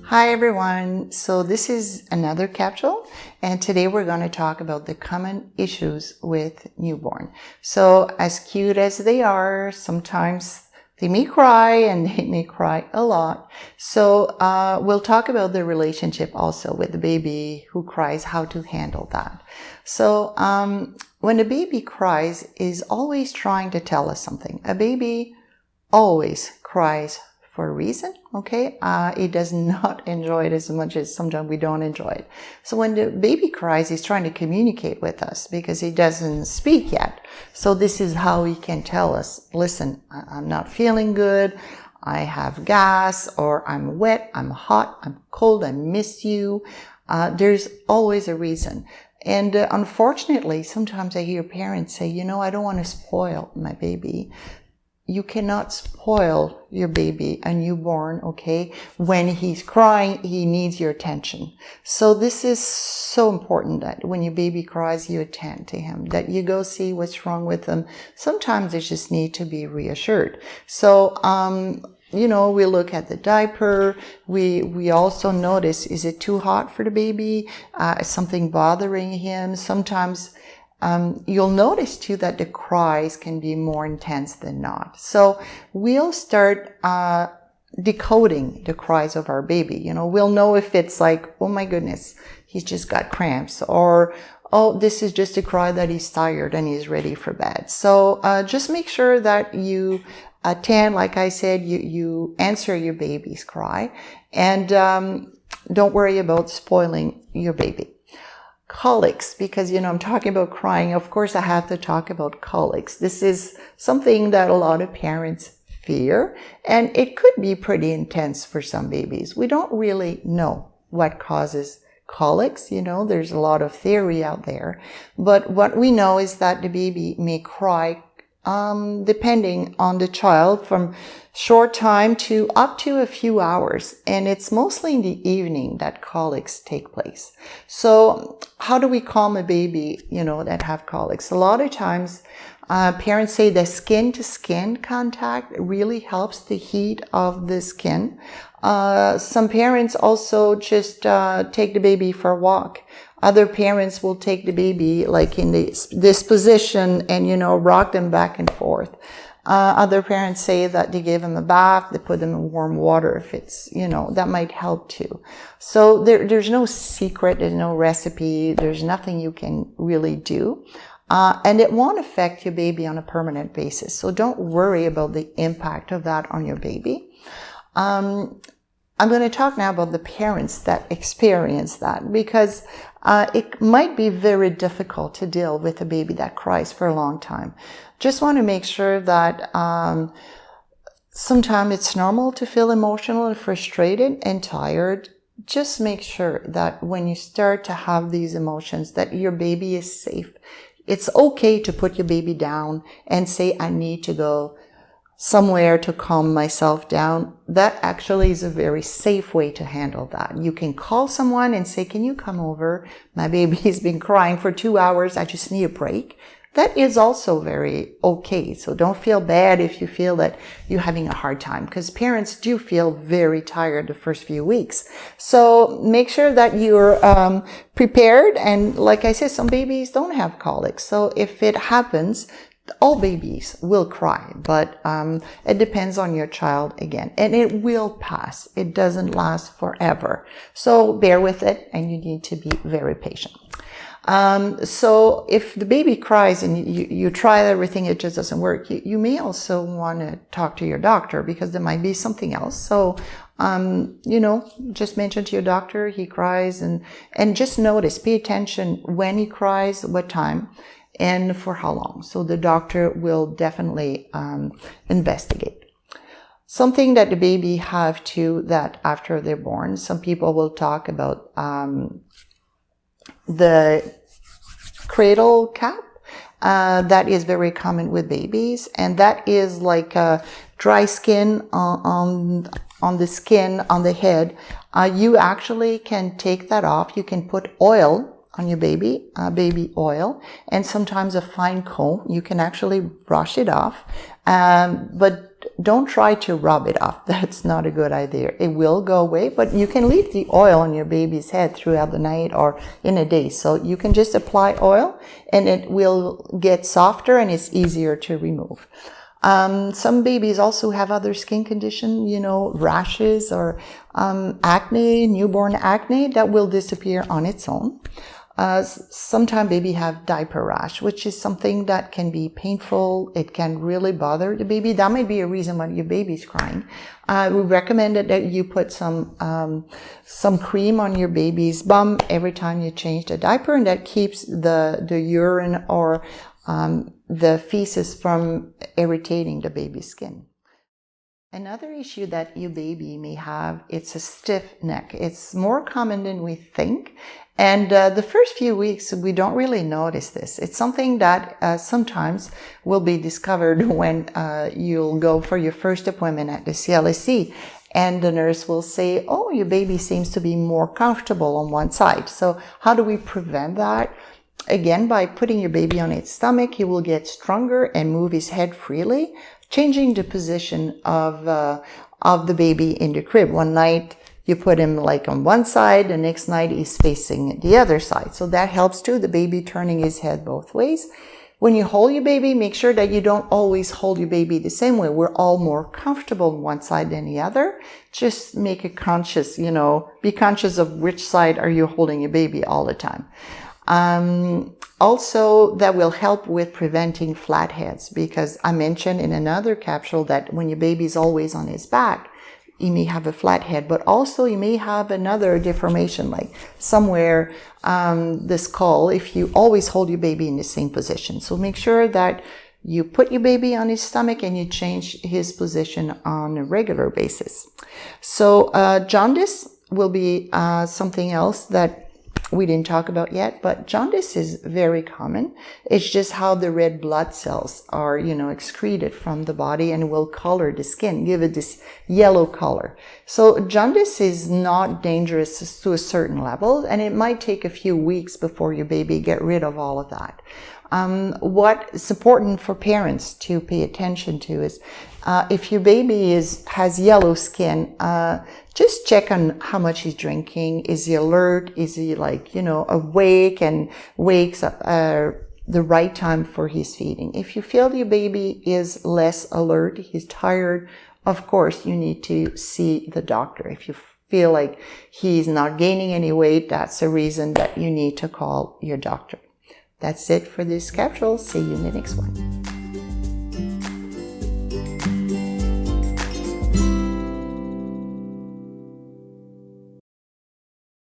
Hi everyone, so this is another capsule and today we're going to talk about the common issues with newborn. So as cute as they are, sometimes they may cry and they may cry a lot. So we'll talk about the relationship also with the baby who cries, how to handle that. So when a baby cries, is always trying to tell us something. A baby always cries for a reason, okay? It does not enjoy it as much as sometimes we don't enjoy it. So when the baby cries, he's trying to communicate with us because he doesn't speak yet. So this is how he can tell us, listen, I'm not feeling good, I have gas, or I'm wet, I'm hot, I'm cold, I miss you. There's always a reason. And unfortunately, sometimes I hear parents say, you know, I don't want to spoil my baby. You cannot spoil your baby, a newborn, okay? When he's crying, he needs your attention. So this is so important that when your baby cries, you attend to him, that you go see what's wrong with him. Sometimes they just need to be reassured. So, you know, we look at the diaper. We also notice, is it too hot for the baby? Is something bothering him? Sometimes you'll notice too that the cries can be more intense than not. So we'll start decoding the cries of our baby. You know, we'll know if it's like, oh my goodness, he's just got cramps, or oh, this is just a cry that he's tired and he's ready for bed. So just make sure that you attend, like I said, you answer your baby's cry, and don't worry about spoiling your baby. Colics, because, you know, I'm talking about crying. Of course, I have to talk about colics. This is something that a lot of parents fear, and it could be pretty intense for some babies. We don't really know what causes colics. You know, there's a lot of theory out there, but what we know is that the baby may cry depending on the child, from short time to up to a few hours. And it's mostly in the evening that colics take place. So how do we calm a baby, you know, that have colics? A lot of times, parents say the skin to skin contact really helps the heat of the skin. Some parents also just take the baby for a walk. Other parents will take the baby like in this position and, you know, rock them back and forth. Other parents say that they give them a bath, they put them in warm water if it's, you know, that might help too. So there's no secret, there's no recipe, there's nothing you can really do. And it won't affect your baby on a permanent basis. So don't worry about the impact of that on your baby. I'm going to talk now about the parents that experience that, because it might be very difficult to deal with a baby that cries for a long time. Just want to make sure that sometimes it's normal to feel emotional and frustrated and tired. Just make sure that when you start to have these emotions, that your baby is safe. It's okay to put your baby down and say, I need to go somewhere to calm myself down. That actually is a very safe way to handle that. You can call someone and say, can you come over? My baby's been crying for 2 hours. I just need a break. That is also very okay. So don't feel bad if you feel that you're having a hard time, because parents do feel very tired the first few weeks. So make sure that you're prepared. And like I said, some babies don't have colics. So if it happens, all babies will cry, but it depends on your child again, and it will pass. It doesn't last forever. So bear with it, and you need to be very patient. So if the baby cries and you try everything, it just doesn't work, you may also want to talk to your doctor, because there might be something else. So, you know, just mention to your doctor, he cries, and just notice, pay attention when he cries, what time, and for how long. So the doctor will definitely investigate. Something that the baby have too, that after they're born, some people will talk about the Cradle Cap. That is very common with babies, and that is like a dry skin on the skin on the head. You actually can take that off. You can put oil on your baby, baby oil, and sometimes a fine comb. You can actually brush it off, but don't try to rub it off. That's not a good idea. It will go away, but you can leave the oil on your baby's head throughout the night or in a day. So you can just apply oil and it will get softer and it's easier to remove. Some babies also have other skin conditions, rashes or acne, newborn acne, that will disappear on its own. Sometimes baby have diaper rash, which is something that can be painful. It can really bother the baby. That might be a reason why your baby's crying. We recommend that you put some cream on your baby's bum every time you change the diaper, and that keeps the urine or the feces from irritating the baby's skin. Another issue that your baby may have, it's a stiff neck. It's more common than we think. And the first few weeks, we don't really notice this. It's something that sometimes will be discovered when you'll go for your first appointment at the CLSC. And the nurse will say, oh, your baby seems to be more comfortable on one side. So how do we prevent that? Again, by putting your baby on its stomach, he will get stronger and move his head freely, changing the position of the baby in the crib. One night, you put him like on one side, the next night he's facing the other side. So that helps too, the baby turning his head both ways. When you hold your baby, make sure that you don't always hold your baby the same way. We're all more comfortable on one side than the other. Just make it conscious, be conscious of which side are you holding your baby all the time. Also, that will help with preventing flatheads, because I mentioned in another capsule that when your baby is always on his back, you may have a flat head, but also you may have another deformation, like somewhere the skull, if you always hold your baby in the same position. So make sure that you put your baby on his stomach and you change his position on a regular basis. So jaundice will be something else that we didn't talk about yet, but jaundice is very common. It's just how the red blood cells are, excreted from the body and will color the skin, give it this yellow color. So jaundice is not dangerous to a certain level, and it might take a few weeks before your baby get rid of all of that. What is important for parents to pay attention to is if your baby has yellow skin, just check on how much he's drinking. Is he alert? Is he awake and wakes up the right time for his feeding? If you feel your baby is less alert, he's tired, of course you need to see the doctor. If you feel like he's not gaining any weight, that's a reason that you need to call your doctor. That's it for this capsule. See you in the next one.